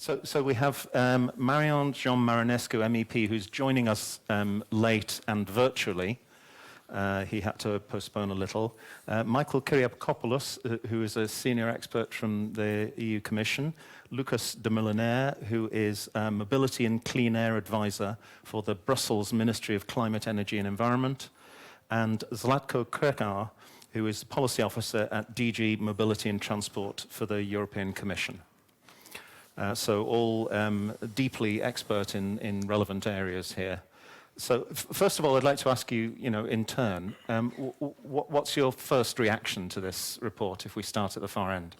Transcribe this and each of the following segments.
So we have Marian-Jean Marinescu, MEP, who's joining us late and virtually. He had to postpone a little. Michael Kyriakopoulos, who is a senior expert from the EU Commission. Lucas Demuelenaere, who is a Mobility and Clean Air Advisor for the Brussels Ministry of Climate, Energy and Environment. And Zlatko Kregar, who is the Policy Officer at DG Mobility and Transport for the European Commission. So all deeply expert in relevant areas here. So first of all, I'd like to ask you, in turn, what's your first reaction to this report, if we start at the far end?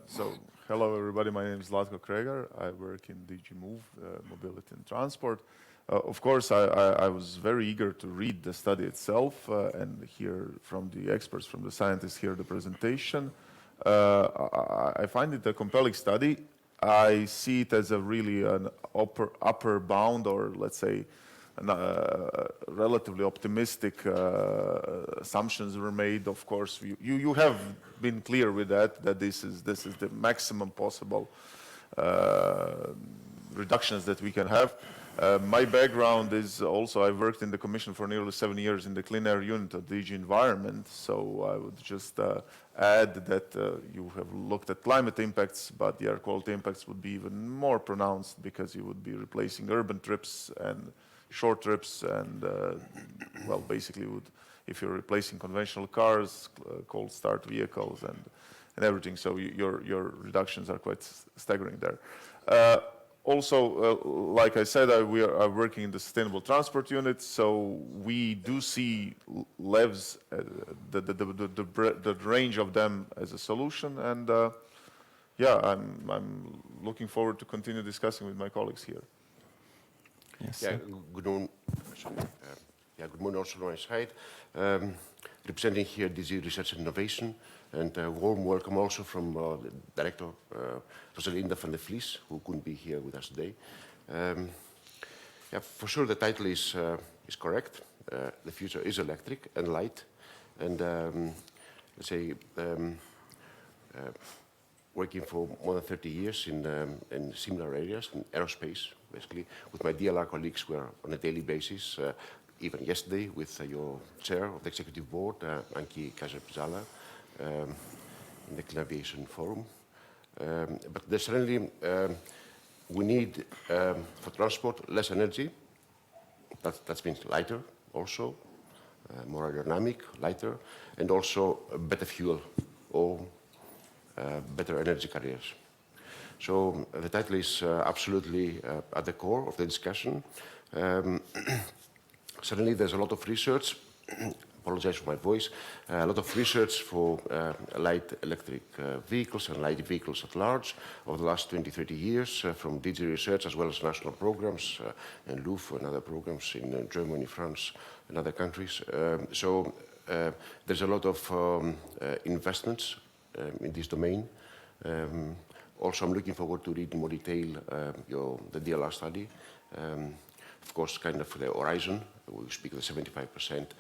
So hello, everybody. My name is Zlatko Kregar. I work in DG Move, Mobility and Transport. Of course, I was very eager to read the study itself and hear from the experts, from the scientists, hear the presentation. I find it a compelling study. I see it as a really an upper bound, or let's say, relatively optimistic assumptions were made. Of course, you have been clear with that this is the maximum possible reductions that we can have. My background is also, I worked in the Commission for nearly 7 years in the Clean Air Unit of DG Environment, so I would just add that you have looked at climate impacts, but the air quality impacts would be even more pronounced because you would be replacing urban trips and short trips and, well, basically if you're replacing conventional cars, cold start vehicles and everything, so your reductions are quite staggering there. Also, like I said, we are working in the Sustainable Transport Unit, so we do see LEVs, the range of them as a solution, and yeah, I'm looking forward to continue discussing with my colleagues here. Yes. Yeah, good morning. Good morning also on my side. Representing here DG Research and Innovation, and a warm welcome also from the Director, Rosalinda van der Vlies, who couldn't be here with us today. Yeah, for sure the title is correct. The future is electric and light, and let's say working for more than 30 years in similar areas, in aerospace, basically, with my DLR colleagues, we're on a daily basis, even yesterday with your chair of the executive board, Anki Kaiser-Pizala, in the Clean Aviation Forum. But there's certainly, we need for transport less energy. That means lighter also, more aerodynamic, lighter, and also better fuel or better energy carriers. So the title is absolutely at the core of the discussion. Certainly there's a lot of research, apologize for my voice, a lot of research for light electric vehicles and light vehicles at large over the last 20-30 years from DG Research as well as national programs and LUF and other programs in Germany, France and other countries. So there's a lot of investments in this domain. Also, I'm looking forward to read in more detail the DLR study. Of course, kind of the horizon. We speak of the 75%.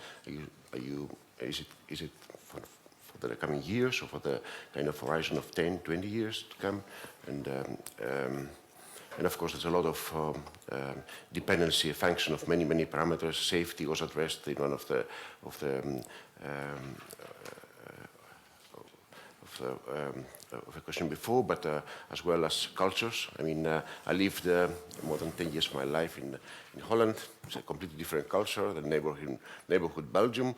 Is it for the coming years or for the kind of horizon of 10, 20 years to come? And of course, there's a lot of dependency, a function of many parameters. Safety was addressed in one of the question before, but as well as cultures. I mean, I lived more than 10 years of my life in Holland. It's a completely different culture than neighborhood Belgium,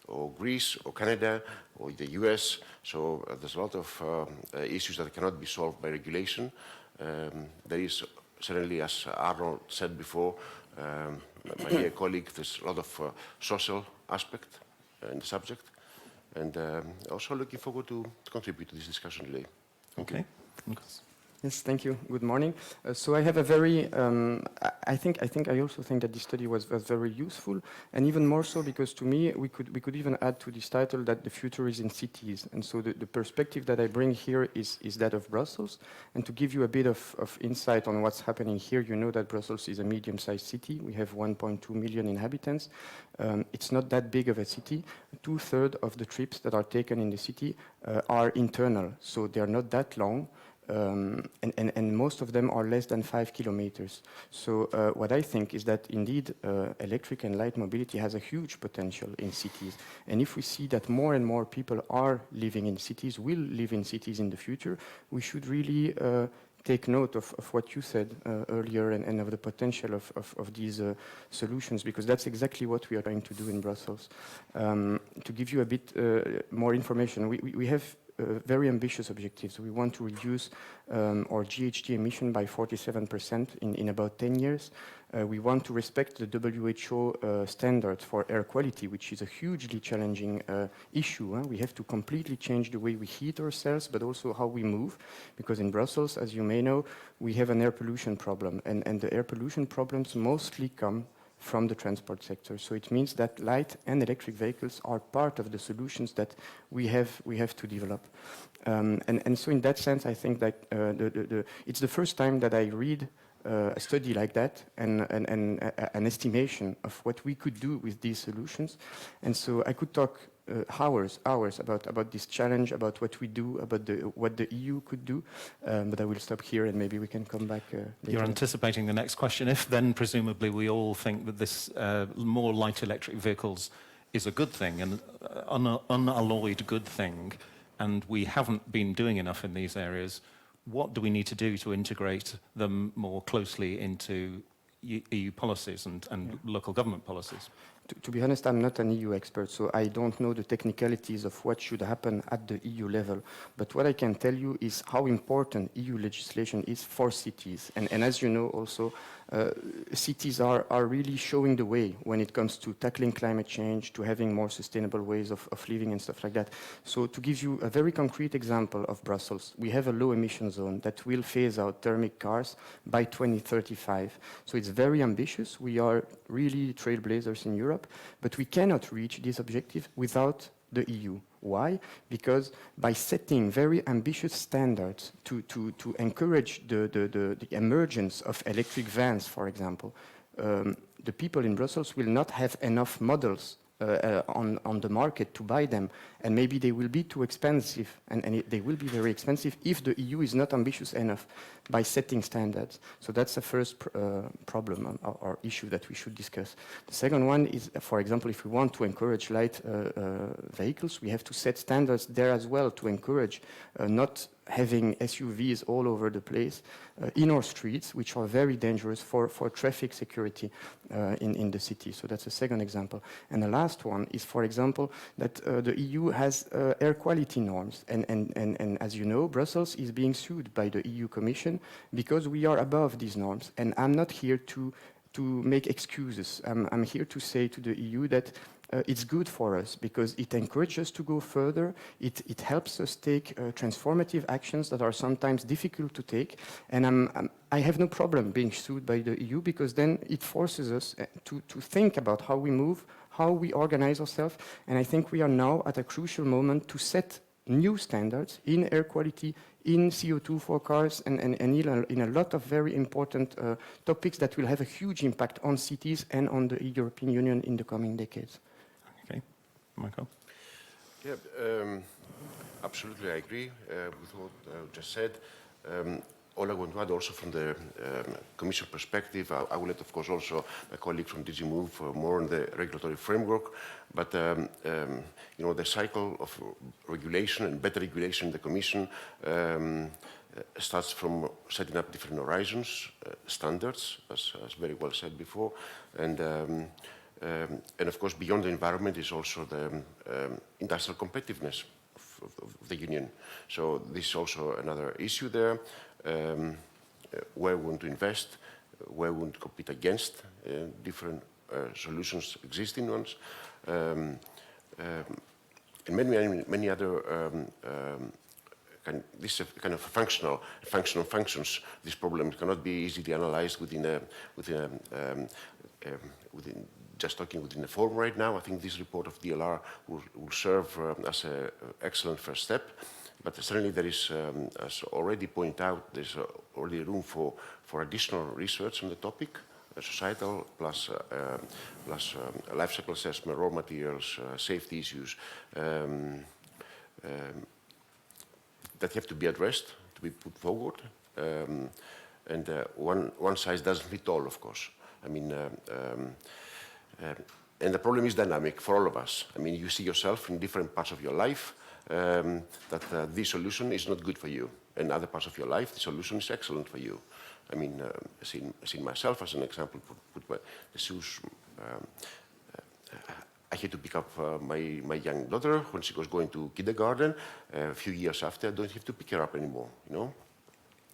or Greece, or Canada, or the US. So there's a lot of issues that cannot be solved by regulation. There is certainly, as Arnold said before, my dear colleague, there's a lot of social aspect in the subject. And also looking forward to contribute to this discussion today. Okay. Yes, thank you. Good morning. So I have a very, I also think that this study was very useful, and even more so because to me we could even add to this title that the future is in cities, and so the perspective that I bring here is that of Brussels, and to give you a bit of insight on what's happening here, you know that Brussels is a medium-sized city. We have 1.2 million inhabitants. It's not that big of a city. 2/3 of the trips that are taken in the city are internal, so they are not that long. and most of them are less than 5 kilometers. So what I think is that indeed electric and light mobility has a huge potential in cities. And if we see that more and more people are living in cities, will live in cities in the future, we should really take note of what you said earlier and of the potential of these solutions, because that's exactly what we are trying to do in Brussels. To give you a bit more information, we have very ambitious objectives. We want to reduce our GHG emission by 47% in about 10 years. We want to respect the WHO standards for air quality, which is a hugely challenging issue. We have to completely change the way we heat ourselves, but also how we move, because in Brussels, as you may know, we have an air pollution problem, and the air pollution problems mostly come from the transport sector. So it means that light and electric vehicles are part of the solutions that we have to develop. And so in that sense, I think that it's the first time that I read a study like that and an estimation of what we could do with these solutions. And so I could talk hours about this challenge, about what we do, about what the EU could do, but I will stop here and maybe we can come back later. You're anticipating the next question. If then presumably we all think that this more light electric vehicles is a good thing, and unalloyed good thing, and we haven't been doing enough in these areas, what do we need to do to integrate them more closely into EU policies and local government policies? To be honest, I'm not an EU expert, so I don't know the technicalities of what should happen at the EU level. But what I can tell you is how important EU legislation is for cities. And as you know also, cities are really showing the way when it comes to tackling climate change, to having more sustainable ways of living and stuff like that. So to give you a very concrete example of Brussels, we have a low emission zone that will phase out thermic cars by 2035. So it's very ambitious. We are really trailblazers in Europe, but we cannot reach this objective without the EU. Why? Because by setting very ambitious standards to encourage the emergence of electric vans, for example, the people in Brussels will not have enough models on the market to buy them, and maybe they will be too expensive, and they will be very expensive if the EU is not ambitious enough by setting standards. So that's the first problem or issue that we should discuss. The second one is, for example, if we want to encourage light vehicles, we have to set standards there as well to encourage not having SUVs all over the place in our streets, which are very dangerous for traffic security in the city. So that's a second example. And the last one is, for example, that the EU has air quality norms. And as you know, Brussels is being sued by the EU Commission because we are above these norms. And I'm not here to make excuses. I'm here to say to the EU that it's good for us because it encourages us to go further. It helps us take transformative actions that are sometimes difficult to take. And I have no problem being sued by the EU because then it forces us to think about how we move, how we organize ourselves. And I think we are now at a crucial moment to set new standards in air quality, in CO2 for cars, and in a lot of very important topics that will have a huge impact on cities and on the European Union in the coming decades. Okay, Michael? Yeah, absolutely, I agree with what just said. All I want to add also from the Commission perspective, I will let, of course, also my colleague from DG Move more on the regulatory framework, but you know, the cycle of regulation and better regulation in the Commission starts from setting up different horizons, standards, as very well said before, and of course, beyond the environment is also the industrial competitiveness of the Union. So this is also another issue there, where we want to invest, where we want to compete against different solutions, existing ones, and many other this is a kind of functional functions. This problem cannot be easily analyzed within just talking within a form right now. I think this report of DLR will serve as an excellent first step. But certainly there is, as already pointed out, there's already room for additional research on the topic, societal plus life cycle assessment, raw materials, safety issues. that have to be addressed, to be put forward. And one size doesn't fit all, of course. I mean, and the problem is dynamic for all of us. I mean, you see yourself in different parts of your life that this solution is not good for you. In other parts of your life, the solution is excellent for you. I mean, seen myself as an example, put the shoes. I had to pick up my young daughter when she was going to kindergarten. A few years after, I don't have to pick her up anymore, you know.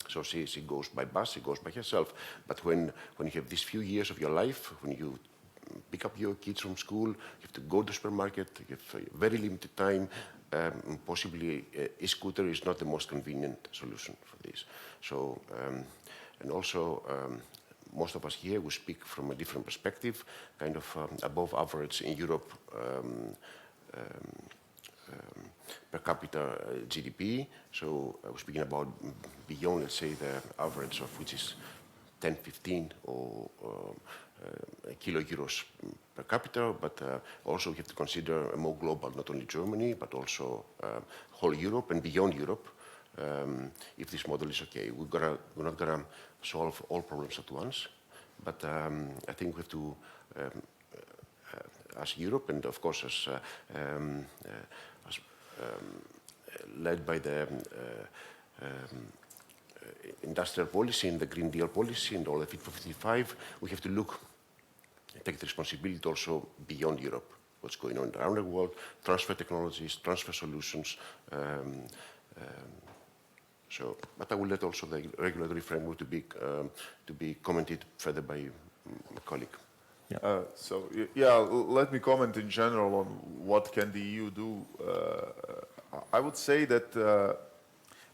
So she goes by bus, she goes by herself. But when you have these few years of your life, when you pick up your kids from school, you have to go to the supermarket, you have very limited time, possibly a scooter is not the most convenient solution for this. So, and also, most of us here, we speak from a different perspective, kind of above average in Europe per capita GDP. So I was speaking about beyond, let's say, the average of which is 10, 15 or kilo euros per capita, but also we have to consider a more global, not only Germany, but also whole Europe and beyond Europe, if this model is okay. We're not gonna solve all problems at once, but I think we have to, as Europe, and of course as led by the industrial policy and the Green Deal policy and all the Fit for 55, we have to look, take the responsibility also beyond Europe, what's going on around the world, transfer technologies, transfer solutions. So, but I will let also the regulatory framework to be commented further by my colleague. Yeah. Let me comment in general on what can the EU do. I would say that,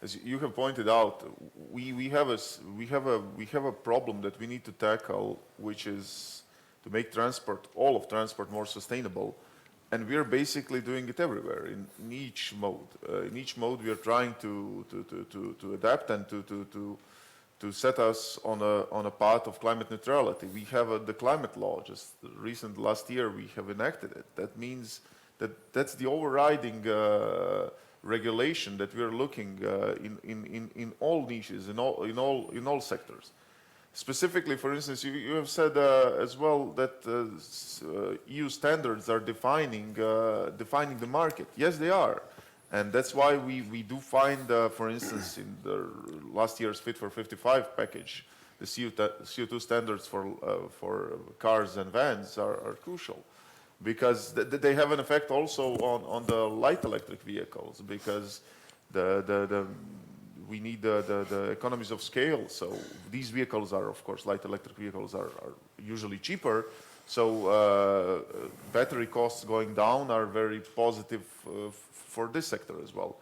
as you have pointed out, we have a problem that we need to tackle, which is to make all of transport more sustainable, and we are basically doing it everywhere in each mode. In each mode, we are trying to adapt and to set us on a path of climate neutrality. We have the climate law. Just last year, we have enacted it. That means that's the overriding regulation that we are looking in all niches, in all sectors. Specifically, for instance, you have said as well that EU standards are defining the market. Yes, they are. And that's why we do find, for instance, in the last year's Fit for 55 package, the CO2 standards for cars and vans are crucial, because they have an effect also on the light electric vehicles, because we need the economies of scale. So these vehicles are, of course, light electric vehicles are usually cheaper. So battery costs going down are very positive for this sector as well.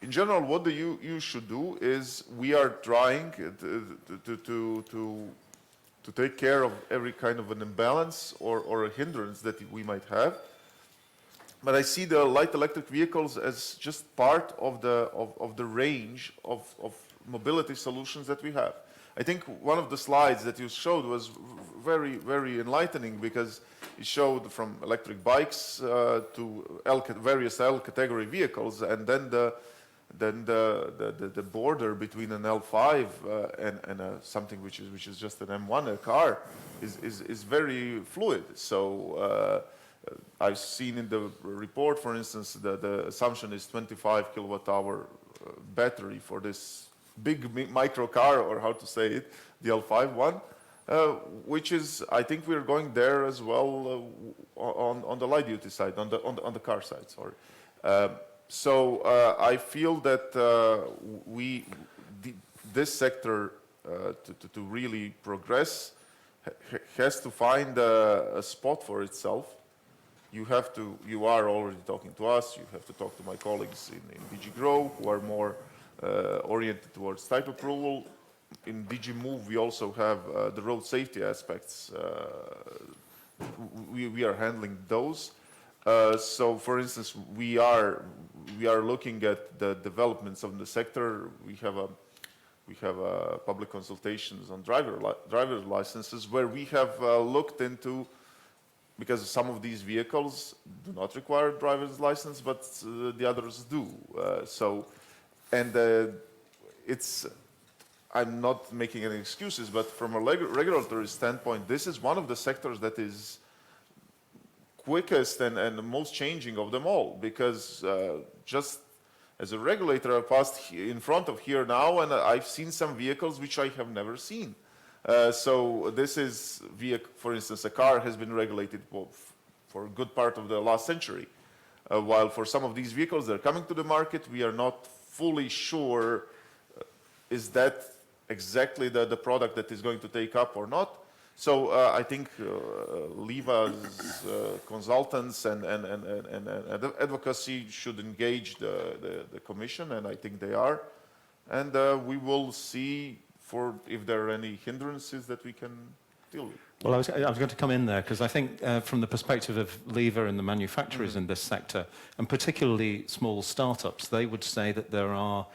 In general, what the EU should do is we are trying to take care of every kind of an imbalance or a hindrance that we might have. But I see the light electric vehicles as just part of the range of mobility solutions that we have. I think one of the slides that you showed was very, very enlightening, because it showed from electric bikes to various L category vehicles, and then the border between an L5 and something which is just an M1, a car, is very fluid. So I've seen in the report, for instance, the assumption is 25 kilowatt-hour battery for this big micro car, or how to say it, the L5 one, which is, I think we're going there as well on the light duty side, on the car side, sorry. So I feel that this sector to really progress has to find a spot for itself. You are already talking to us, you have to talk to my colleagues in DG Grow, who are more oriented towards type approval. In DG Move, we also have the road safety aspects. We are handling those. So, for instance, we are looking at the developments of the sector. We have public consultations on driver's licenses, where we have looked into, because some of these vehicles do not require driver's license, but the others do. So And I'm not making any excuses, but from a regulatory standpoint, this is one of the sectors that is quickest and the most changing of them all, because just as a regulator, I passed in front of here now, and I've seen some vehicles which I have never seen. So this is, for instance, a car has been regulated for a good part of the last century. While for some of these vehicles that are coming to the market, we are not fully sure is that exactly the product that is going to take up or not. So I think LEVA's consultants and advocacy should engage the Commission, and I think they are. And we will see if there are any hindrances that we can deal with. Well, I was going to come in there because I think from the perspective of LEVA and the manufacturers in this sector, and particularly small startups, they would say that there are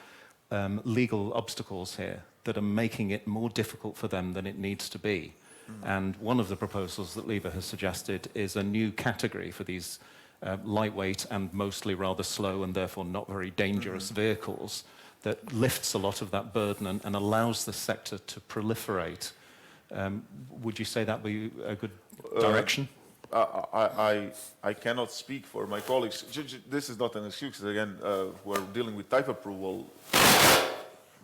legal obstacles here that are making it more difficult for them than it needs to be. And one of the proposals that LEVA has suggested is a new category for these lightweight and mostly rather slow and therefore not very dangerous vehicles that lifts a lot of that burden and allows the sector to proliferate. Would you say that would be a good direction? I cannot speak for my colleagues. This is not an excuse. Again, we're dealing with type approval,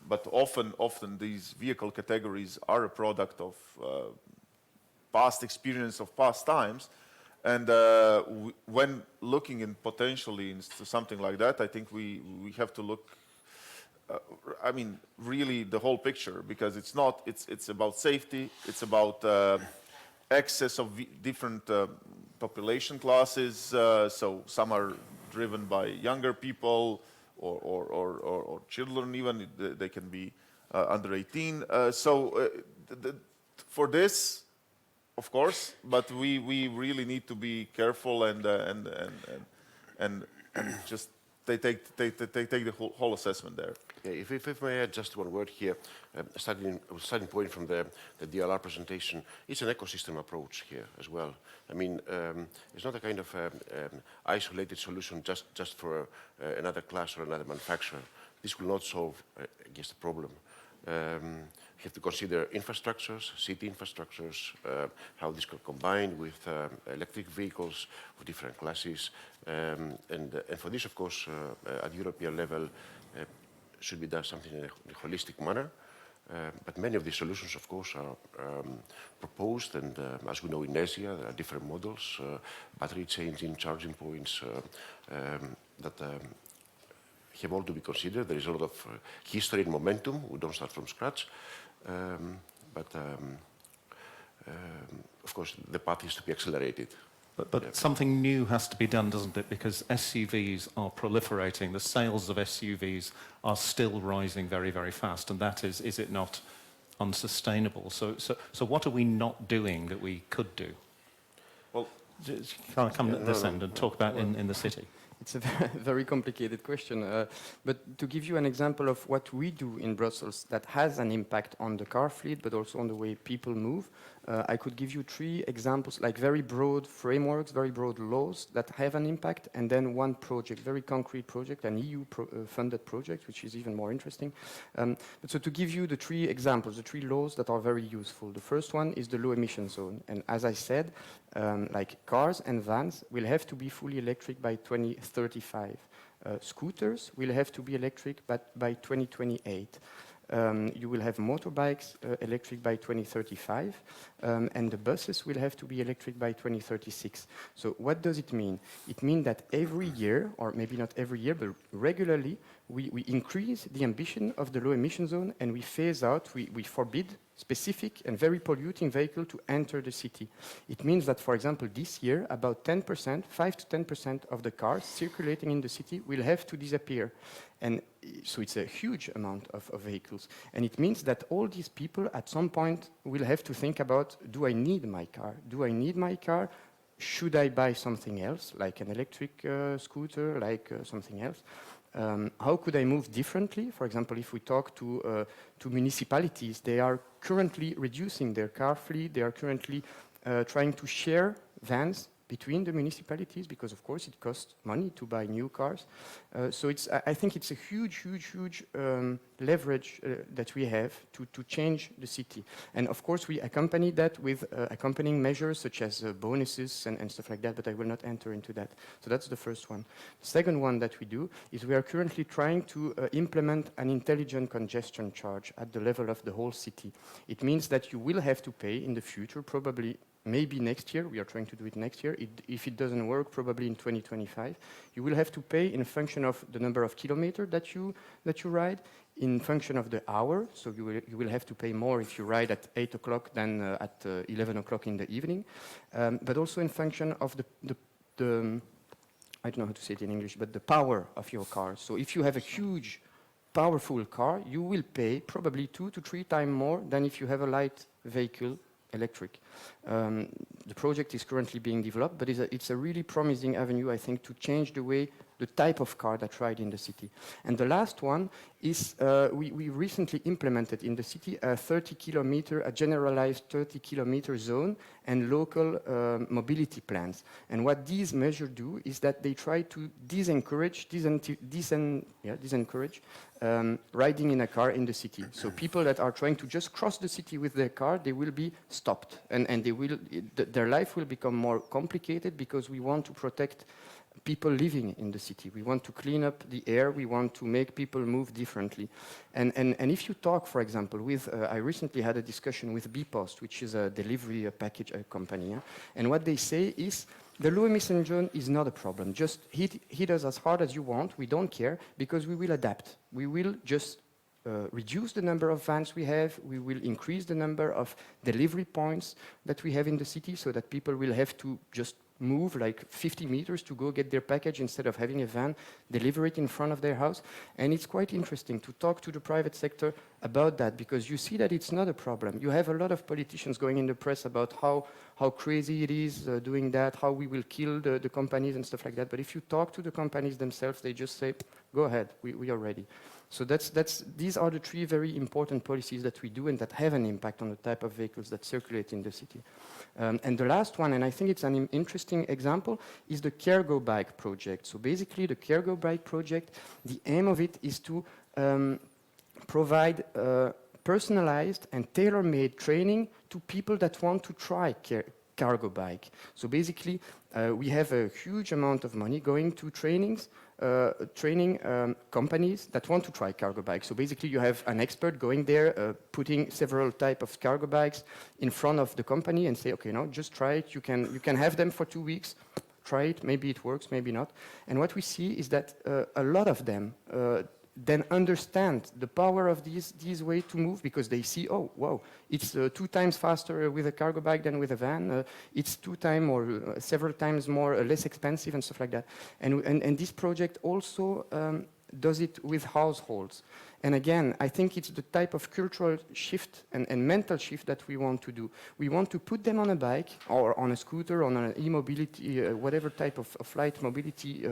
but often these vehicle categories are a product of past experience of past times. And when looking in potentially into something like that, I think we have to look, I mean, really the whole picture, because it's about safety, it's about access of different population classes. So some are driven by younger people or children even, they can be under 18. For this, of course, but we really need to be careful and just take the whole assessment there. Yeah, if I may add just one word here, starting point from the DLR presentation, it's an ecosystem approach here as well. I mean, it's not a kind of isolated solution just for another class or another manufacturer. This will not solve, I guess, the problem. You have to consider infrastructures, city infrastructures, how this can combine with electric vehicles of different classes. And for this, of course, at European level, should be done something in a holistic manner. But many of these solutions, of course, are proposed, and as we know in Asia, there are different models, battery changing, charging points that have all to be considered. There is a lot of history and momentum. We don't start from scratch. But of course, the path is to be accelerated. But something new has to be done, doesn't it? Because SUVs are proliferating. The sales of SUVs are still rising very, very fast. And that is it not unsustainable? So what are we not doing that we could do? Well, come at this end and talk about in the city. It's a very complicated question, but to give you an example of what we do in Brussels that has an impact on the car fleet, but also on the way people move, I could give you 3 examples, like very broad frameworks, very broad laws that have an impact, and then one project, very concrete project, an EU-funded project, which is even more interesting. So to give you the 3 examples, the 3 laws that are very useful. The first one is the low emission zone, and as I said, like cars and vans will have to be fully electric by 2035. Scooters will have to be electric by 2028. You will have motorbikes electric by 2035, and the buses will have to be electric by 2036. So what does it mean? It means that every year, or maybe not every year, but regularly, we increase the ambition of the low emission zone, and we phase out, we forbid specific and very polluting vehicle to enter the city. It means that, for example, this year, about 10%, 5 to 10% of the cars circulating in the city will have to disappear. And so it's a huge amount of vehicles. And it means that all these people at some point will have to think about, do I need my car? Do I need my car? Should I buy something else, like an electric scooter, like something else? How could I move differently? For example, if we talk to municipalities, they are currently reducing their car fleet. They are currently trying to share vans between the municipalities, because of course it costs money to buy new cars. So I think it's a huge leverage that we have to change the city. And of course we accompany that with accompanying measures such as bonuses and stuff like that, but I will not enter into that. So that's the first one. The second one that we do is we are currently trying to implement an intelligent congestion charge at the level of the whole city. It means that you will have to pay in the future, probably maybe next year. We are trying to do it next year. If it doesn't work, probably in 2025. You will have to pay in a function of the number of kilometers that you ride, in function of the hour. So you will have to pay more if you ride at 8 o'clock than at 11 o'clock in the evening. But also in function of the I don't know how to say it in English, but the power of your car. So if you have a huge, powerful car, you will pay probably 2 to 3 times more than if you have a light vehicle, electric. The project is currently being developed, but it's a really promising avenue, I think, to change the type of car that ride in the city. And the last one is we recently implemented in the city a generalized 30-kilometer zone and local mobility plans. And what these measures do is that they try to disencourage riding in a car in the city. So people that are trying to just cross the city with their car, they will be stopped, and their life will become more complicated, because we want to protect people living in the city. We want to clean up the air. We want to make people move differently. And if you talk, for example, with, I recently had a discussion with bpost, which is a delivery package company, and what they say is, the low emission zone is not a problem. Just hit us as hard as you want. We don't care, because we will adapt. We will just reduce the number of vans we have. We will increase the number of delivery points that we have in the city, so that people will have to just move like 50 meters to go get their package instead of having a van deliver it in front of their house. And it's quite interesting to talk to the private sector about that, because you see that it's not a problem. You have a lot of politicians going in the press about how crazy it is doing that, how we will kill the companies and stuff like that. But if you talk to the companies themselves, they just say, go ahead, we are ready. So these are the 3 very important policies that we do and that have an impact on the type of vehicles that circulate in the city. And the last one, and I think it's an interesting example, is the cargo bike project. So basically the cargo bike project, the aim of it is to provide personalized and tailor-made training to people that want to try cargo bike. So basically we have a huge amount of money going to training companies that want to try cargo bikes. So basically you have an expert going there, putting several types of cargo bikes in front of the company and say, okay, now just try it. You can have them for 2 weeks. Try it. Maybe it works, maybe not. And what we see is that a lot of them then understand the power of these ways to move, because they see, oh, wow, it's 2 times faster with a cargo bike than with a van. It's 2 times or several times more less expensive and stuff like that. And this project also does it with households. And again, I think it's the type of cultural shift and mental shift that we want to do. We want to put them on a bike or on a scooter, on an e-mobility, whatever type of light mobility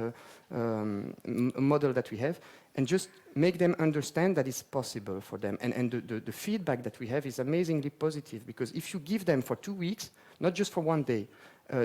model that we have, and just make them understand that it's possible for them. And the feedback that we have is amazingly positive, because if you give them for 2 weeks, not just for 1 day,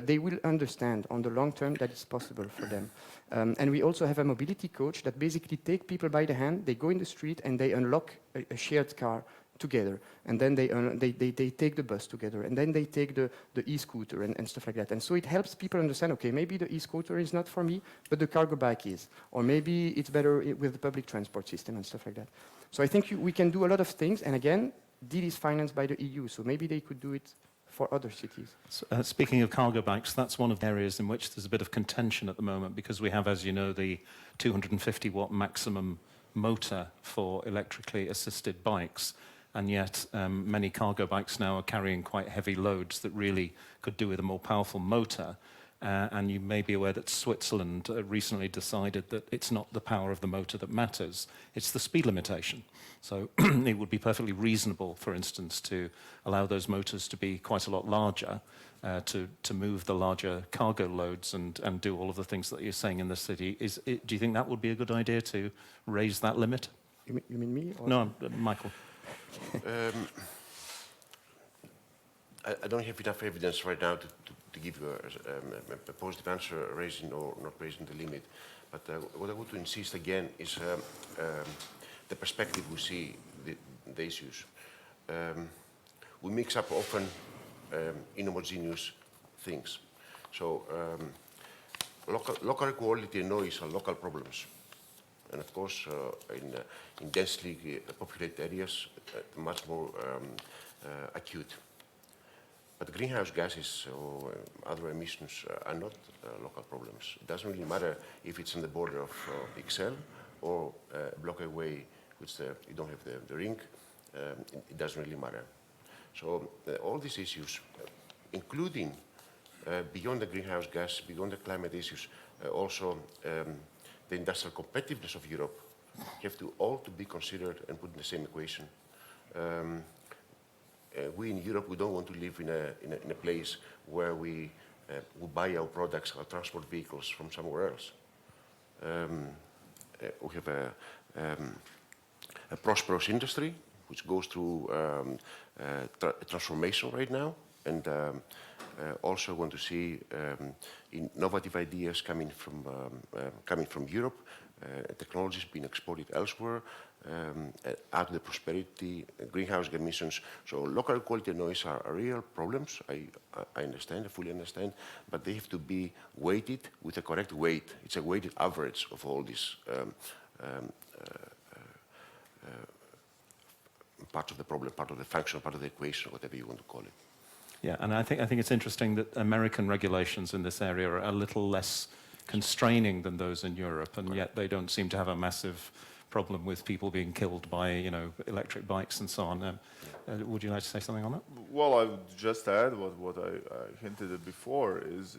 they will understand on the long term that it's possible for them. And we also have a mobility coach that basically take people by the hand, they go in the street and they unlock a shared car together. And then they take the bus together, and then they take the e-scooter and stuff like that. And so it helps people understand, okay, maybe the e-scooter is not for me, but the cargo bike is. Or maybe it's better with the public transport system and stuff like that. So I think we can do a lot of things. And again, this is financed by the EU, so maybe they could do it for other cities. So, speaking of cargo bikes, that's one of the areas in which there's a bit of contention at the moment, because we have, as you know, the 250-watt maximum motor for electrically assisted bikes, and yet many cargo bikes now are carrying quite heavy loads that really could do with a more powerful motor. And you may be aware that Switzerland recently decided that it's not the power of the motor that matters, it's the speed limitation. So it would be perfectly reasonable, for instance, to allow those motors to be quite a lot larger, to move the larger cargo loads and do all of the things that you're saying in the city. Do you think that would be a good idea, to raise that limit? You mean me? Or? No, Michael. I don't have enough evidence right now to to give you a positive answer, raising or not raising the limit. But what I want to insist again is the perspective we see the issues. We mix up often inhomogeneous things. So local air quality and noise are local problems. And of course, in densely populated areas, much more acute. But greenhouse gases or other emissions are not local problems. It doesn't really matter if it's on the border of XL or a block away, which you don't have the ring. It doesn't really matter. So all these issues, including beyond the greenhouse gas, beyond the climate issues, also the industrial competitiveness of Europe have to all to be considered and put in the same equation. We in Europe, we don't want to live in a place where we buy our products, our transport vehicles from somewhere else. We have a prosperous industry which goes through transformation right now, and also want to see innovative ideas coming from Europe, technologies being exported elsewhere, add to the prosperity, greenhouse emissions. So local quality and noise are real problems. I understand, I fully understand, but they have to be weighted with a correct weight. It's a weighted average of all these part of the problem, part of the function, part of the equation, whatever you want to call it. Yeah, and I think it's interesting that American regulations in this area are a little less constraining than those in Europe, and yet they don't seem to have a massive problem with people being killed by, electric bikes and so on. Would you like to say something on that? Well, I would just add what I hinted at before is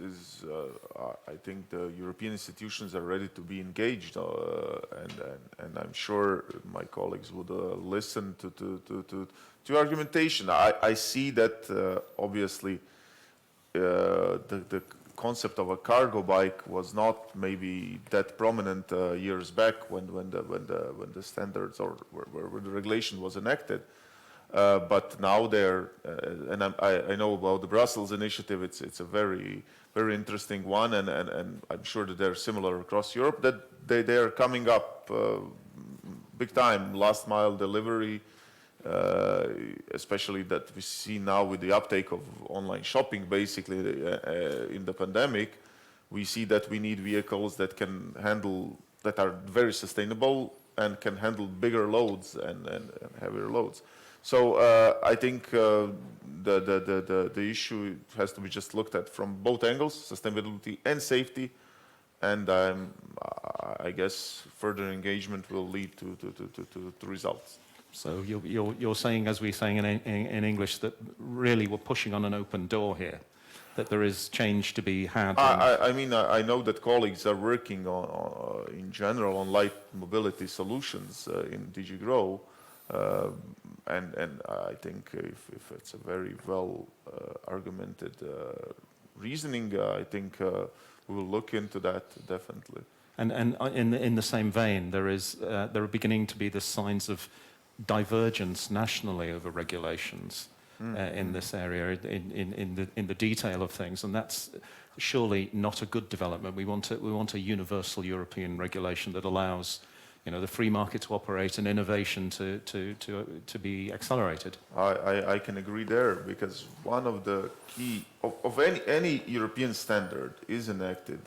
I think the European institutions are ready to be engaged, and I'm sure my colleagues would listen to argumentation. I see that obviously the concept of a cargo bike was not maybe that prominent years back when the standards or where the regulation was enacted. But now they're, and I know about the Brussels initiative. It's a very interesting one, and I'm sure that they're similar across Europe. That they are coming up big time. Last mile delivery, especially that we see now with the uptake of online shopping. Basically, in the pandemic, we see that we need vehicles that can handle, that are very sustainable and can handle bigger loads and heavier loads. So I think the issue has to be just looked at from both angles, sustainability and safety, and I guess further engagement will lead to results. So you're saying, as we're saying in English, that really we're pushing on an open door here, that there is change to be had. I mean, I know that colleagues are working on, in general, on light mobility solutions in DG GROW. And I think if it's a very well argumented reasoning, I think we will look into that definitely. And in the same vein, there are beginning to be the signs of divergence nationally over regulations in this area, in the detail of things, and that's surely not a good development. We want a universal European regulation that allows, the free market to operate and innovation to be accelerated. I can agree there, because one of the key of any European standard is enacted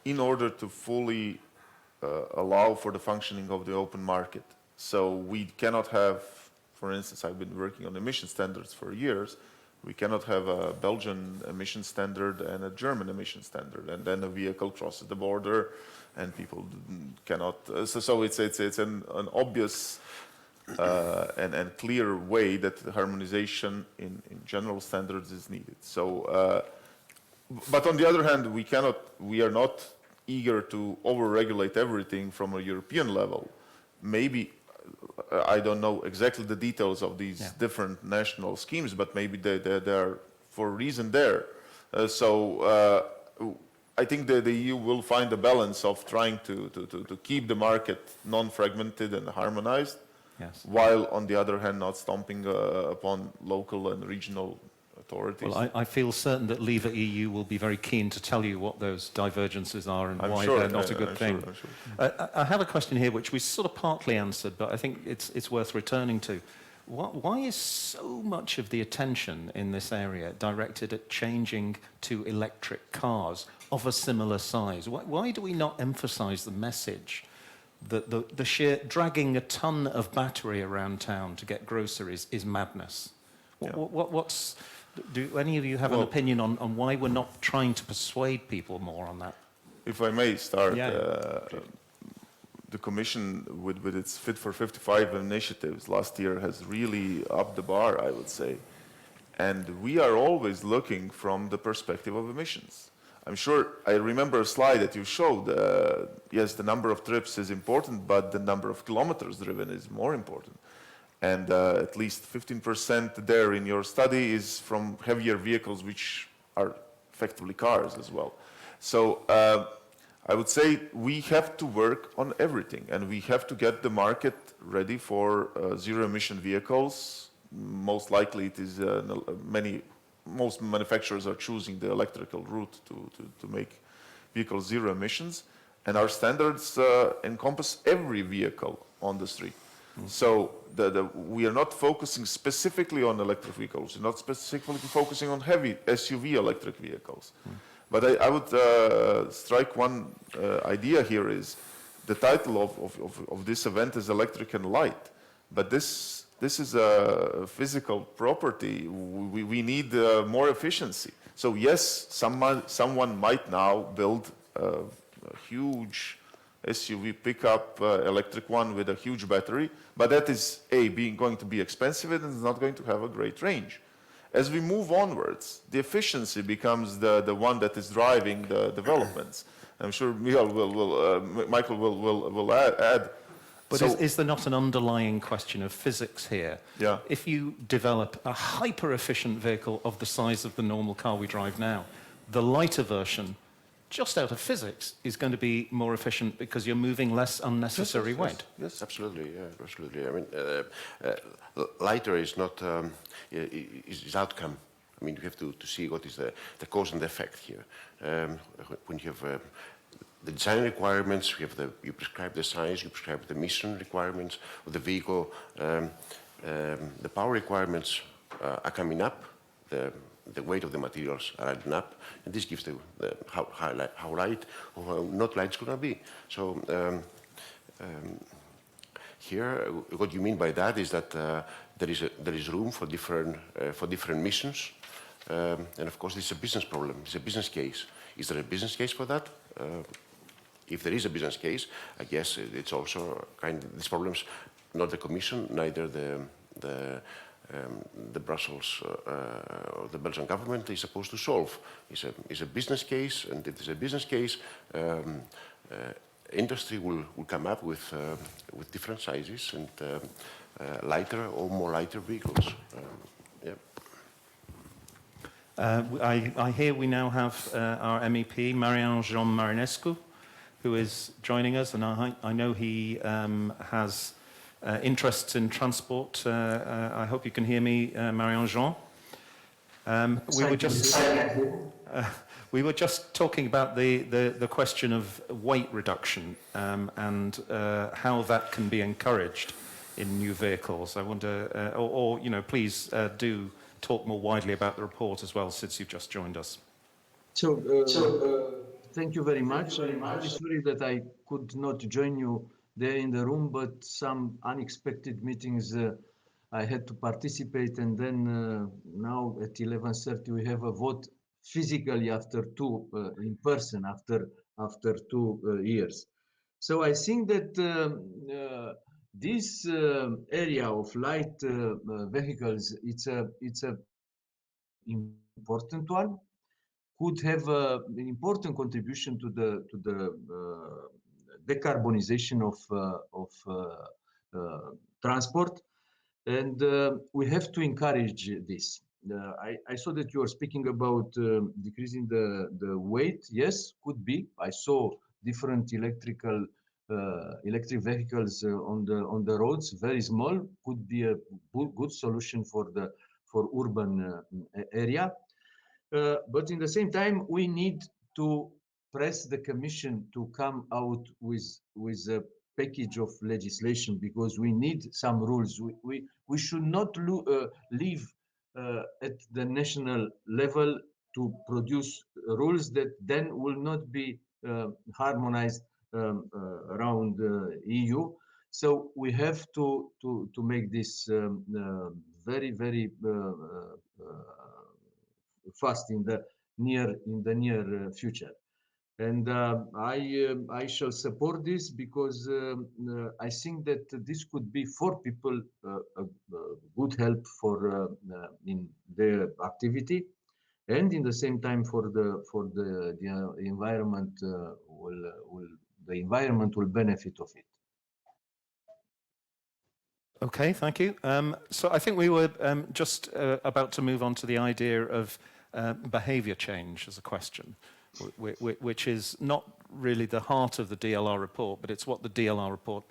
in order to fully allow for the functioning of the open market. So we cannot have, for instance, I've been working on emission standards for years. We cannot have a Belgian emission standard and a German emission standard, and then a vehicle crosses the border, and people cannot. So it's an obvious and clear way that the harmonization in general standards is needed. So, but on the other hand, we are not eager to over-regulate everything from a European level. Maybe. I don't know exactly the details of these different national schemes, but maybe they are for a reason there. So I think the EU will find a balance of trying to keep the market non-fragmented and harmonized, while on the other hand not stomping upon local and regional authorities. Well, I feel certain that LEVA-EU will be very keen to tell you what those divergences are and why they're not a good thing. I have a question here which we sort of partly answered, but I think it's worth returning to. Why is so much of the attention in this area directed at changing to electric cars of a similar size? Why do we not emphasize the message that the sheer dragging a ton of battery around town to get groceries is madness? Do any of you have an opinion on why we're not trying to persuade people more on that? If I may start, Yeah. The Commission, with its Fit for 55 initiatives last year, has really upped the bar, I would say. And we are always looking from the perspective of emissions. I'm sure, I remember a slide that you showed. Yes, the number of trips is important, but the number of kilometers driven is more important. And at least 15% there in your study is from heavier vehicles, which are effectively cars as well. So I would say we have to work on everything, and we have to get the market ready for zero-emission vehicles. Most likely it is most manufacturers are choosing the electrical route to make vehicles zero emissions, and our standards encompass every vehicle on the street. So we are not focusing specifically on electric vehicles. We're not specifically focusing on heavy SUV electric vehicles. But I would strike one idea here is the title of this event is Electric and Light. But this is a physical property. We need more efficiency. So yes, someone might now build a huge SUV pickup, electric one with a huge battery, but that is going to be expensive and is not going to have a great range. As we move onwards, the efficiency becomes the one that is driving the developments. I'm sure Michael will add. But so, is there not an underlying question of physics here? Yeah. If you develop a hyper-efficient vehicle of the size of the normal car we drive now, the lighter version, just out of physics, is going to be more efficient because you're moving less unnecessary weight. Yes, absolutely. Yeah, absolutely. I mean, lighter is not is outcome. I mean, you have to see what is the cause and the effect here. When you have the design requirements, you prescribe the size, you prescribe the emission requirements of the vehicle. The power requirements are coming up. The weight of the materials are adding up, and this gives how light or how not light it's going to be. So here, what you mean by that is that there is room for different missions, and of course, it's a business problem. It's a business case. Is there a business case for that? If there is a business case, I guess it's also these problems, not the Commission, neither the Brussels or the Belgian government is supposed to solve. It's a business case, and if there's a business case, industry will come up with different sizes and lighter or more lighter vehicles. I hear we now have our MEP, Marian-Jean Marinescu, who is joining us, and I know he has interests in transport. I hope you can hear me, Marian-Jean. We were just talking about the question of weight reduction and how that can be encouraged in new vehicles. I wonder, or please do talk more widely about the report as well, since you've just joined us. Thank you very much. I'm very sorry that I could not join you there in the room, but some unexpected meetings I had to participate, and then now at 11:30 we have a vote physically after in person after 2 years. So I think that this area of light vehicles, it's a important one. Could have an important contribution to the decarbonization of transport, and we have to encourage this. I saw that you are speaking about decreasing the weight. Yes, could be. I saw different electric vehicles on the roads, very small. Could be a good solution for for urban area. But in the same time, we need to press the Commission to come out with a package of legislation, because we need some rules. We should not leave at the national level to produce rules that then will not be harmonized around the EU. So we have to make this very, very fast in the near future. And I shall support this, because I think that this could be for people a good help for in their activity, and in the same time for the environment the environment will benefit of it. Okay, thank you. So I think we were just about to move on to the idea of behaviour change as a question, which is not really the heart of the DLR report, but it's what the DLR report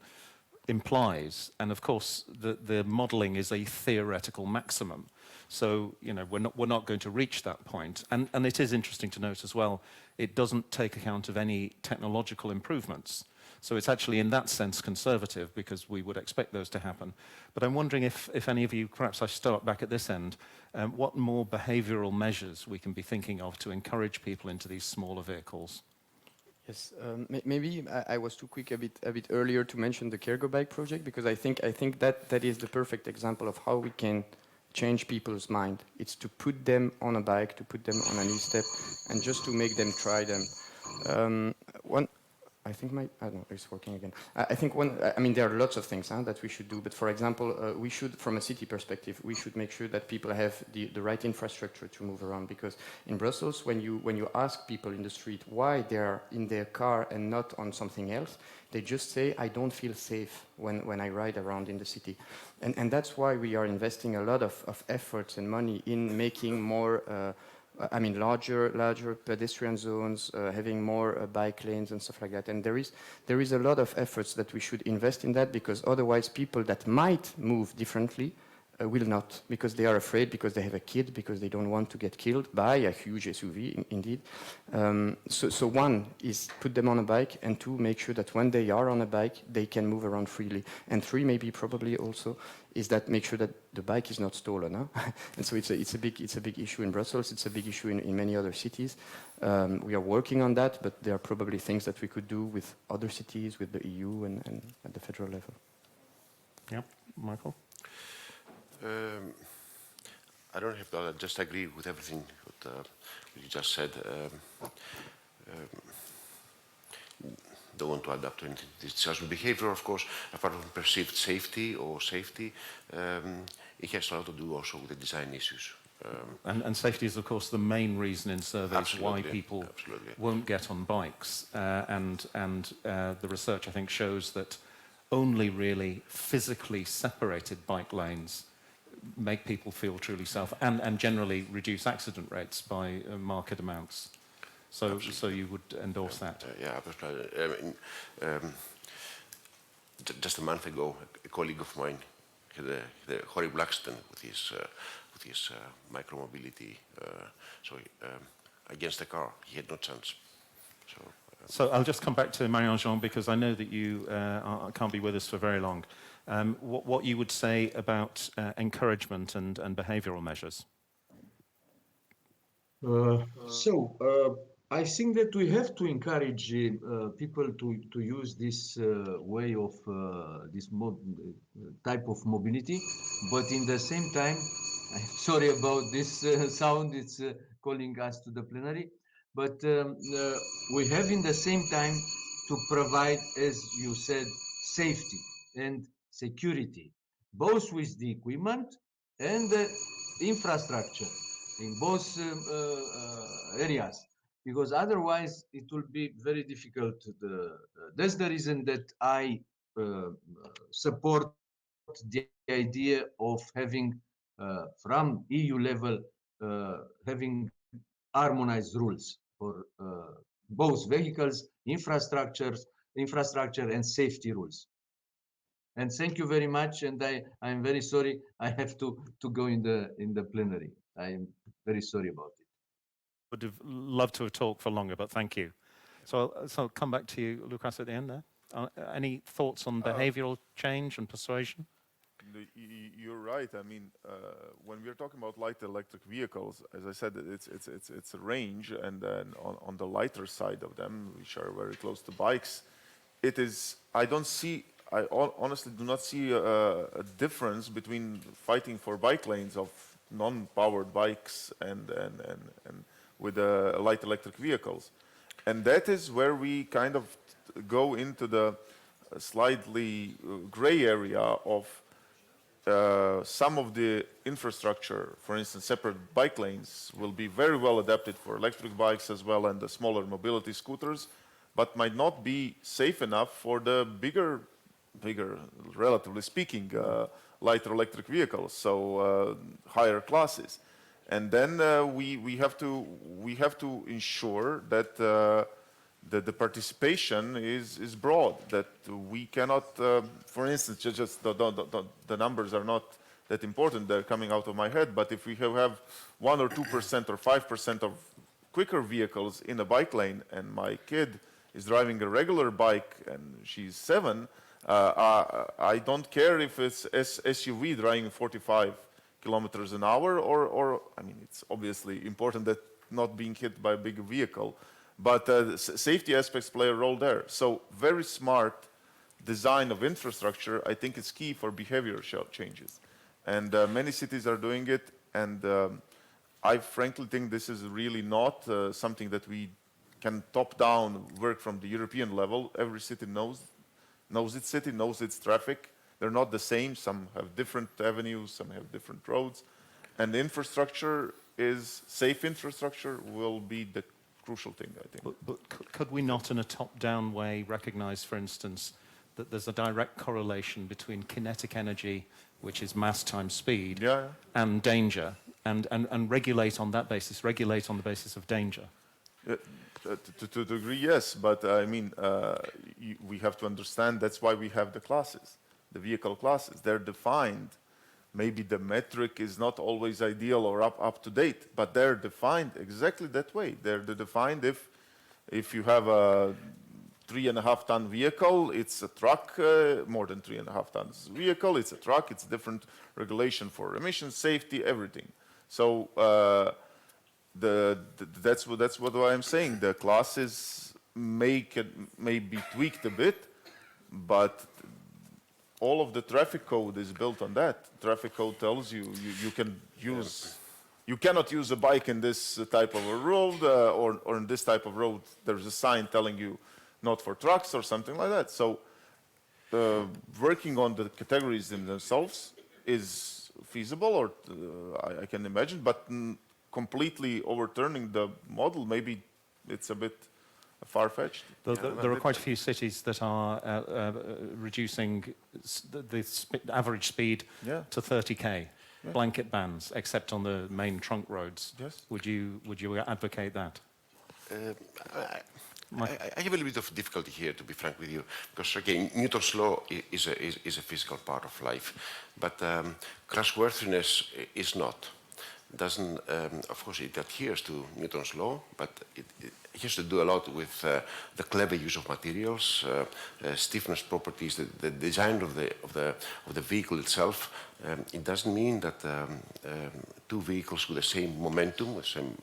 implies. And of course, the modelling is a theoretical maximum. So, you know, we're not going to reach that point. And it is interesting to note as well, it doesn't take account of any technological improvements. So it's actually in that sense conservative, because we would expect those to happen. But I'm wondering if any of you, perhaps I start back at this end, what more behavioural measures we can be thinking of to encourage people into these smaller vehicles? Yes, maybe I was too quick a bit earlier to mention the Cargo Bike project, because I think that is the perfect example of how we can change people's mind. It's to put them on a bike, to put them on an e-step, and just to make them try them. I think I don't know, it's working again. I think I mean, there are lots of things that we should do, but for example, we should, from a city perspective, we should make sure that people have the right infrastructure to move around, because in Brussels, when you ask people in the street why they're in their car and not on something else, they just say, I don't feel safe when I ride around in the city. And that's why we are investing a lot of efforts and money in making more larger pedestrian zones, having more bike lanes and stuff like that. And there is a lot of efforts that we should invest in that, because otherwise people that might move differently will not, because they are afraid, because they have a kid, because they don't want to get killed by a huge SUV, indeed. So one is put them on a bike, and two, make sure that when they are on a bike, they can move around freely. And three, maybe probably also, is that make sure that the bike is not stolen. Huh? And so it's a big issue in Brussels. It's a big issue in many other cities. We are working on that, but there are probably things that we could do with other cities, with the EU and at the federal level. Yeah, Michael? I don't have to just agree with everything what you just said. Don't want to adapt to anything. This discussion behavior, of course, apart from perceived safety, it has a lot to do also with the design issues. And safety is, of course, the main reason in surveys why people won't get on bikes. And the research, I think, shows that only really physically separated bike lanes make people feel truly safe and generally reduce accident rates by marked amounts. So you would endorse that? Yeah, just a month ago, a colleague of mine had a horrible accident with his micromobility. Against the car, he had no chance. So I'll just come back to Marian-Jean, because I know that you can't be with us for very long. What you would say about encouragement and behavioural measures? I think that we have to encourage people to use this way of this type of mobility, but in the same time, I'm sorry about this sound, it's calling us to the plenary, but we have in the same time to provide, as you said, safety and security, both with the equipment and the infrastructure in both areas. Because otherwise it will be very difficult. That's the reason that I support the idea of having, from EU level, having harmonized rules for both vehicles, infrastructure and safety rules. And thank you very much. And I'm very sorry I have to go in the plenary. I'm very sorry about it. Would have loved to have talked for longer, but thank you. So I'll come back to you, Lucas, at the end there. Any thoughts on behavioral change and persuasion? You're right. I mean, when we're talking about light electric vehicles, as I said, it's a range, and then on the lighter side of them, which are very close to bikes, it is. I honestly do not see a difference between fighting for bike lanes of non-powered bikes and with light electric vehicles, and that is where we kind of go into the slightly gray area of some of the infrastructure. For instance, separate bike lanes will be very well adapted for electric bikes as well and the smaller mobility scooters, but might not be safe enough for the bigger, relatively speaking, lighter electric vehicles, so higher classes. And then we have to ensure that the participation is broad, that we cannot, for instance, just the numbers are not that important, they're coming out of my head, but if we have 1 or 2% or 5% of quicker vehicles in a bike lane, and my kid is driving a regular bike and she's 7, I don't care if it's SUV driving 45 kilometers an hour, or I mean, it's obviously important that not being hit by a big vehicle, but safety aspects play a role there. So very smart design of infrastructure, I think, is key for behavior changes. And many cities are doing it, and I frankly think this is really not something that we can top-down work from the European level. Every city knows its city, knows its traffic. They're not the same. Some have different avenues, some have different roads. And the infrastructure safe infrastructure will be the crucial thing, I think. But could we not, in a top-down way, recognize, for instance, that there's a direct correlation between kinetic energy, which is mass times speed, and danger, and regulate on that basis, regulate on the basis of danger? To a degree, yes, but I mean, we have to understand that's why we have the classes, the vehicle classes. They're defined. Maybe the metric is not always ideal or up to date, but they're defined exactly that way. They're defined if you have a 3.5-ton vehicle, it's a truck, more than 3.5 tons vehicle, it's a truck, it's different regulation for emissions, safety, everything. So that's what I'm saying. The classes may be tweaked a bit, but all of the traffic code is built on that. Traffic code tells you you cannot use a bike in this type of a road or in this type of road. There's a sign telling you not for trucks or something like that. So working on the categories in themselves is feasible, or I can imagine, but completely overturning the model, maybe it's a bit far-fetched. There are quite a few cities that are reducing the average speed to 30k, blanket bans, except on the main trunk roads. Yes. Would you advocate that? I have a little bit of difficulty here, to be frank with you, because again, Newton's law is a physical part of life, but crashworthiness is not. Doesn't, of course, it adheres to Newton's law, but it has to do a lot with the clever use of materials, stiffness properties, the design of the vehicle itself. It doesn't mean that two vehicles with the same momentum, the same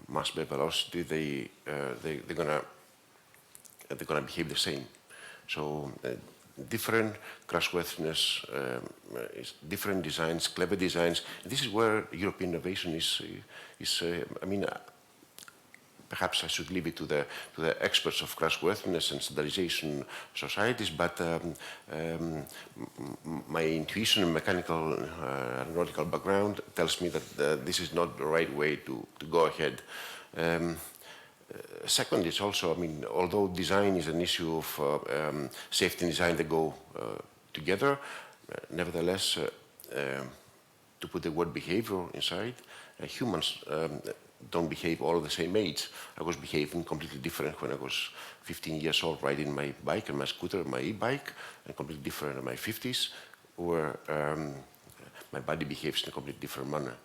mass per velocity, they're gonna behave the same. So different crashworthiness, different designs, clever designs. This is where European innovation is I mean, perhaps I should leave it to the experts of crashworthiness and standardization societies, but my intuition and mechanical aeronautical background tells me that this is not the right way to go ahead. Second, it's also, I mean, although design is an issue of safety and design that go together, nevertheless, to put the word behavior inside, humans don't behave all the same age. I was behaving completely different when I was 15 years old, riding my bike and my scooter, my e-bike, and completely different in my 50s, where my body behaves in a completely different manner.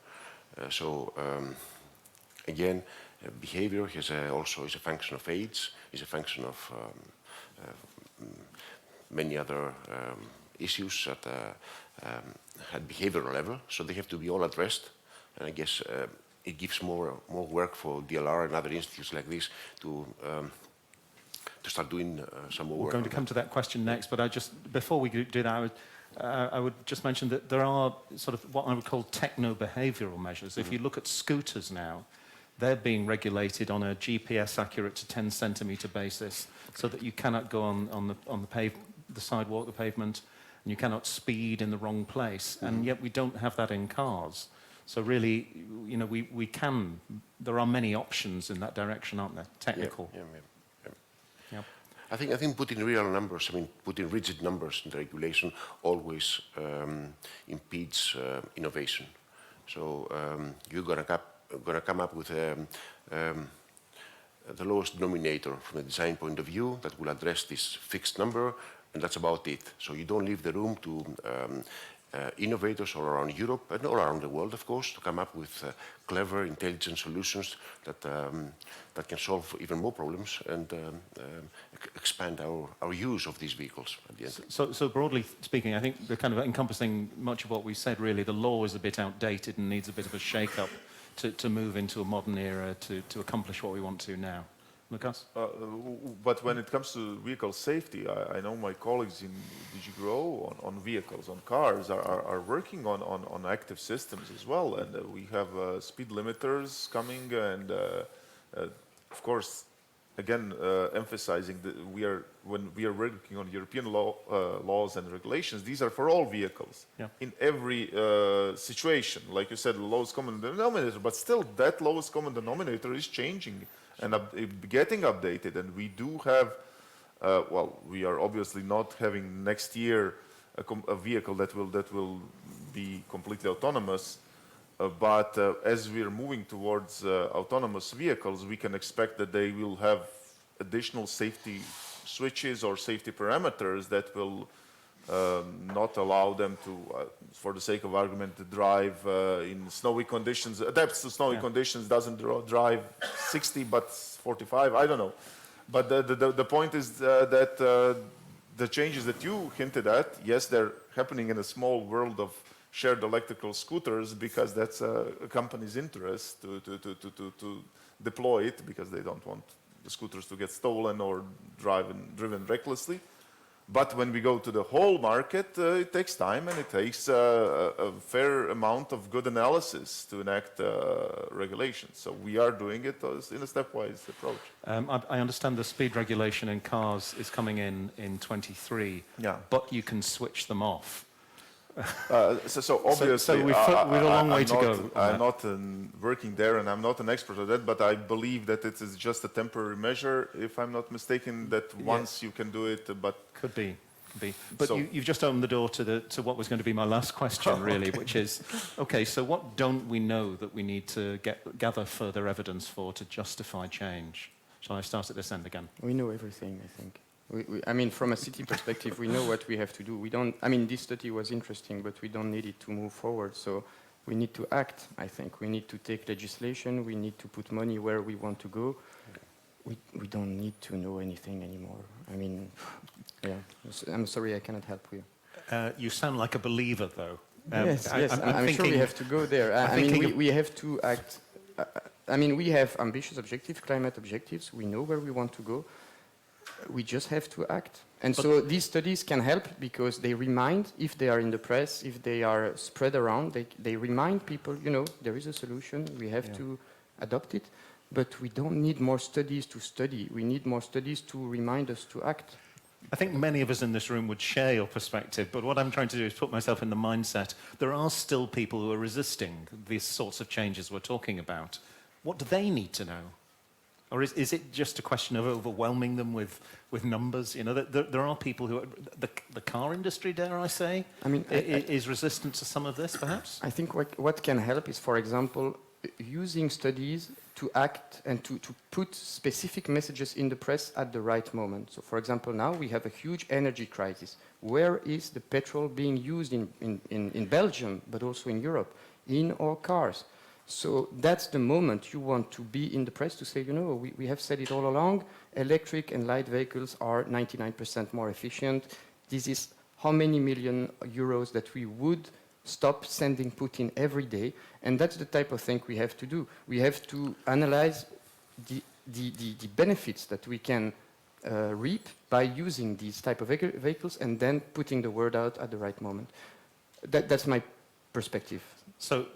Again, behavior also is a function of age, is a function of many other issues at behavioral level, so they have to be all addressed. And I guess it gives more work for DLR and other institutes like this to start doing some more work. We're going to come to that question next, but before we do that, I would just mention that there are sort of what I would call techno-behavioral measures. If you look at scooters now, they're being regulated on a GPS accurate to 10 centimetre basis, so that you cannot go on the sidewalk, the pavement, and you cannot speed in the wrong place. And yet we don't have that in cars. So really, you know, there are many options in that direction, aren't there? Technical. Yeah. I think putting real numbers, putting rigid numbers in the regulation always impedes innovation. So you're going to come up with the lowest denominator from a design point of view that will address this fixed number, and that's about it. So you don't leave the room to innovators all around Europe and all around the world, of course, to come up with clever, intelligent solutions that can solve even more problems and expand our use of these vehicles at the end. So broadly speaking, I think they're kind of encompassing much of what we said, really. The law is a bit outdated and needs a bit of a shake-up to move into a modern era to accomplish what we want to now. Lucas? But when it comes to vehicle safety, I know my colleagues in DG Grow on vehicles, on cars, are working on active systems as well. And we have speed limiters coming, and of course, again, emphasizing that when we are working on European laws and regulations, these are for all vehicles, in every situation. Like you said, the lowest common denominator, but still that lowest common denominator is changing and getting updated. And we do have, we are obviously not having next year a vehicle that will be completely autonomous. But as we are moving towards autonomous vehicles, we can expect that they will have additional safety switches or safety parameters that will not allow them to, for the sake of argument, to drive in snowy conditions, adapts to snowy conditions, doesn't drive 60 but 45, I don't know. But the point is that the changes that you hinted at, yes, they're happening in a small world of shared electrical scooters, because that's a company's interest to deploy it, because they don't want the scooters to get stolen or driven recklessly. But when we go to the whole market, it takes time, and it takes a fair amount of good analysis to enact regulations. So we are doing it in a stepwise approach. I understand the speed regulation in cars is coming in 23, but you can switch them off. So obviously, so we've a long way to go. I'm not working there, and I'm not an expert at that, but I believe that it is just a temporary measure, if I'm not mistaken, that once you can do it, but... Could be. But so, you've just opened the door to what was going to be my last question, really, which is, okay, so what don't we know that we need to gather further evidence for to justify change? Shall I start at this end again? We know everything, I think. I mean, from a city perspective, we know what we have to do. We don't. I mean, this study was interesting, but we don't need it to move forward. So we need to act, I think. We need to take legislation. We need to put money where we want to go. We don't need to know anything anymore. I mean, I'm sorry, I cannot help you. You sound like a believer, though. Yes, I'm sure we have to go there. I mean, we have to act. I mean, we have ambitious objectives, climate objectives. We know where we want to go. We just have to act. And so these studies can help, because they remind, if they are in the press, if they are spread around, they remind people, you know, there is a solution, we have to adopt it. But we don't need more studies to study. We need more studies to remind us to act. I think many of us in this room would share your perspective, but what I'm trying to do is put myself in the mindset. There are still people who are resisting these sorts of changes we're talking about. What do they need to know? Or is it just a question of overwhelming them with numbers? You know, there are people who are, the car industry, dare I say, is resistant to some of this, perhaps? I think what can help is, for example, using studies to act and to put specific messages in the press at the right moment. So for example, now we have a huge energy crisis. Where is the petrol being used in Belgium, but also in Europe, in our cars? So that's the moment you want to be in the press to say, you know, we have said it all along, electric and light vehicles are 99% more efficient. This is how many million euros that we would stop sending Putin every day, and that's the type of thing we have to do. We have to analyze the benefits that we can reap by using these type of vehicles and then putting the word out at the right moment. That's my perspective. So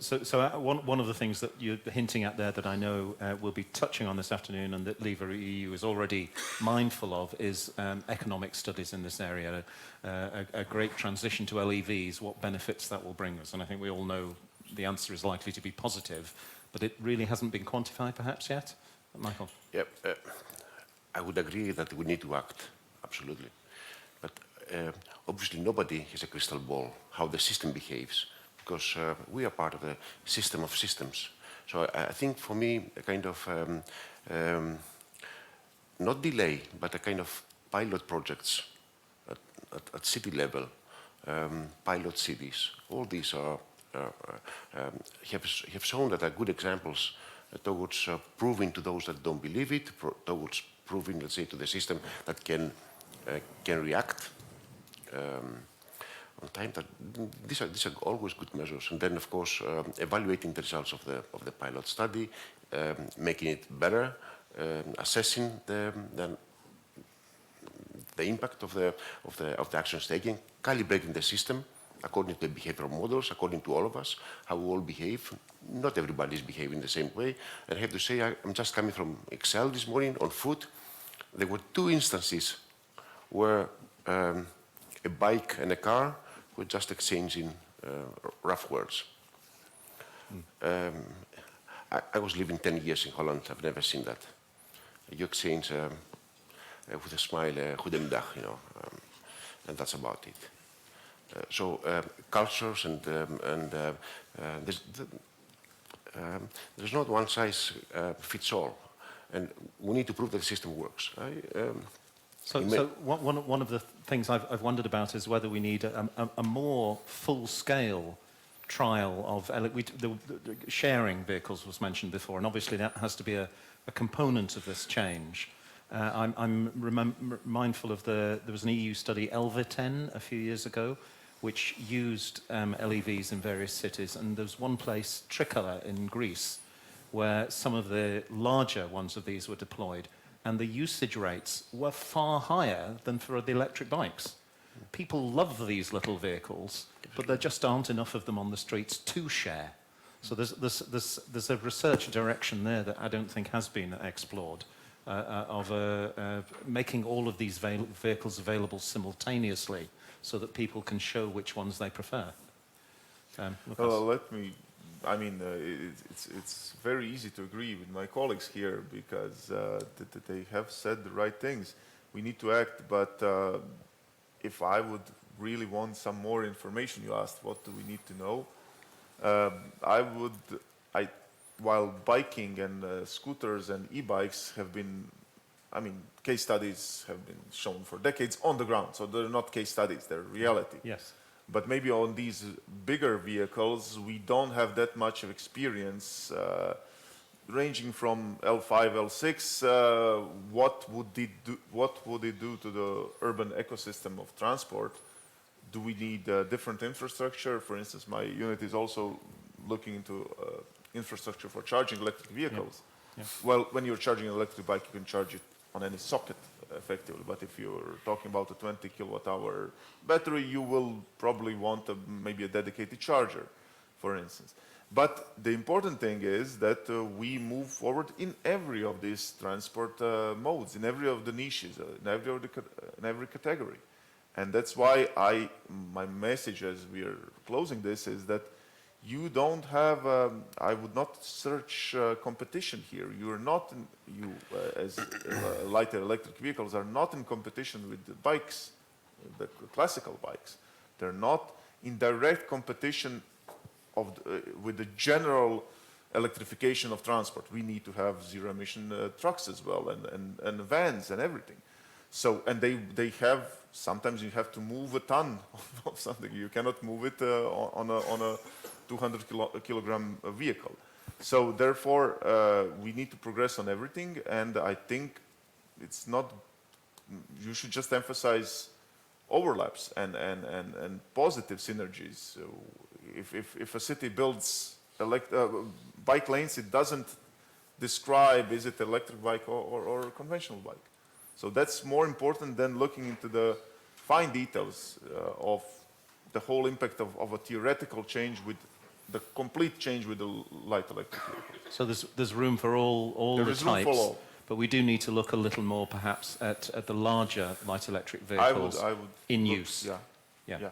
one of the things that you're hinting at there that I know we'll be touching on this afternoon and that LEVA-EU is already mindful of is economic studies in this area, a great transition to LEVs, what benefits that will bring us. And I think we all know the answer is likely to be positive, but it really hasn't been quantified perhaps yet. Michael? Yep, I would agree that we need to act, absolutely. But obviously nobody has a crystal ball, how the system behaves, because we are part of the system of systems. So I think for me, a kind of, not delay, but a kind of pilot projects at city level, pilot cities, all these are, have shown that are good examples towards proving to those that don't believe it, towards proving, let's say, to the system that can react on time. That these are always good measures. And then, of course, evaluating the results of the pilot study, making it better, assessing the impact of the actions taken, calibrating the system according to the behavioral models, according to all of us, how we all behave. Not everybody is behaving the same way. And I have to say, I'm just coming from Excel this morning on foot. There were 2 instances where a bike and a car were just exchanging rough words. I was living 10 years in Holland. I've never seen that. You exchange with a smile, goedemiddag, you know, and that's about it. So cultures and there's not one size fits all, and we need to prove that the system works. So one of the things I've wondered about is whether we need a more full-scale trial of the sharing vehicles was mentioned before, and obviously that has to be a component of this change. I'm mindful of there was an EU study, LEVA-10, a few years ago, which used LEVs in various cities, and there's one place, Tricolor in Greece, where some of the larger ones of these were deployed, and the usage rates were far higher than for the electric bikes. People love these little vehicles, but there just aren't enough of them on the streets to share. So there's a research direction there that I don't think has been explored, of making all of these vehicles available simultaneously so that people can show which ones they prefer. Well, it's very easy to agree with my colleagues here because they have said the right things. We need to act, but if I would really want some more information, you asked what do we need to know, while biking and scooters and e-bikes have been, case studies have been shown for decades on the ground, so they're not case studies, they're reality. Yes. But maybe on these bigger vehicles, we don't have that much of experience, ranging from L5, L6, what would it do to the urban ecosystem of transport? Do we need different infrastructure? For instance, my unit is also looking into infrastructure for charging electric vehicles. Yeah. Well, when you're charging an electric bike, you can charge it on any socket effectively, but if you're talking about a 20 kilowatt-hour battery, you will probably want maybe a dedicated charger, for instance. But the important thing is that we move forward in every of these transport modes, in every of the niches, in every category. And that's why my message as we are closing this is that you don't have, I would not search competition here. You are not, as lighter electric vehicles are not in competition with the bikes, the classical bikes. They're not in direct competition with the general electrification of transport. We need to have zero-emission trucks as well, and vans and everything. So, and they have, sometimes you have to move a ton of something. You cannot move it on a 200 kilogram vehicle. So therefore, we need to progress on everything, and I think it's not, you should just emphasize overlaps and positive synergies. So if a city builds bike lanes, it doesn't describe is it electric bike or a conventional bike. So that's more important than looking into the fine details of the whole impact of a theoretical change with the complete change with the light electric vehicle. So there's room for all the types, room for all. but we do need to look a little more perhaps at the larger light electric vehicles I would in look, use. Yeah. Yeah. Yeah.